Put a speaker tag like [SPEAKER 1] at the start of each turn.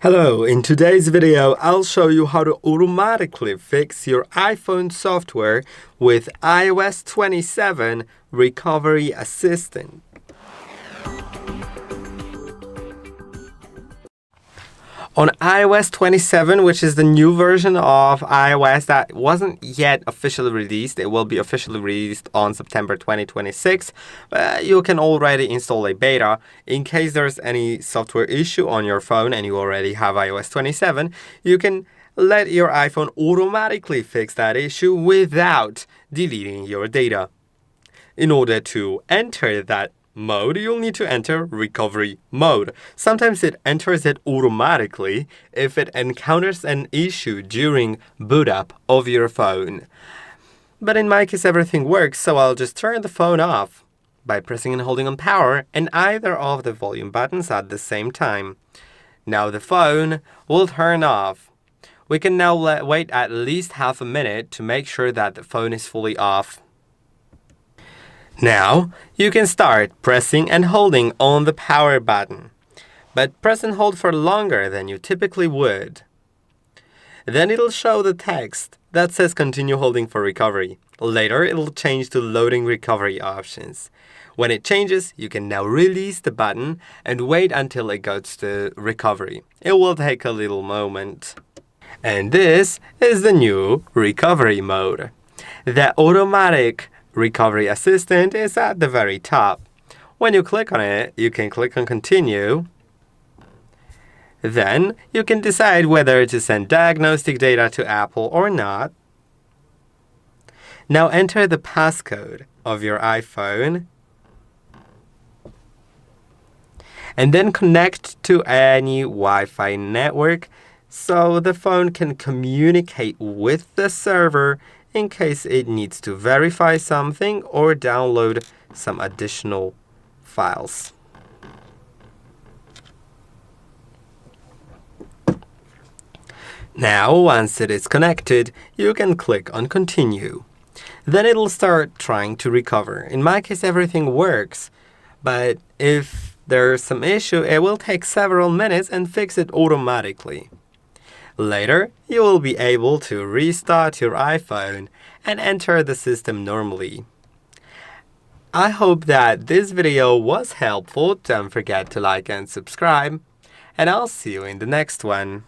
[SPEAKER 1] Hello, in today's video, I'll show you how to automatically fix your iPhone software with iOS 27 Recovery Assistant. On iOS 27, which is the new version of iOS that wasn't yet officially released, it will be officially released on September 2026. You can already install a beta. In case there's any software issue on your phone and you already have iOS 27, you can let your iPhone automatically fix that issue without deleting your data. In order to enter that mode, you'll need to enter recovery mode. Sometimes it enters it automatically if it encounters an issue during boot up of your phone. But in my case, everything works, so I'll just turn the phone off by pressing and holding on power and either of the volume buttons at the same time. Now the phone will turn off. We can now wait at least half a minute to make sure that the phone is fully off. Now, you can start pressing and holding on the power button, but press and hold for longer than you typically would. Then it'll show the text that says continue holding for recovery. Later, it'll change to loading recovery options. When it changes, you can now release the button and wait until it goes to recovery. It will take a little moment. And this is the new recovery mode. The automatic Recovery Assistant is at the very top. When you click on it, you can click on Continue. Then you can decide whether to send diagnostic data to Apple or not. Now enter the passcode of your iPhone. And then connect to any Wi-Fi network so the phone can communicate with the server in case it needs to verify something or download some additional files. Now, once it is connected, you can click on Continue. Then it'll start trying to recover. In my case, everything works, but if there's some issue, it will take several minutes and fix it automatically. Later, you will be able to restart your iPhone and enter the system normally. I hope that this video was helpful. Don't forget to like and subscribe, and I'll see you in the next one.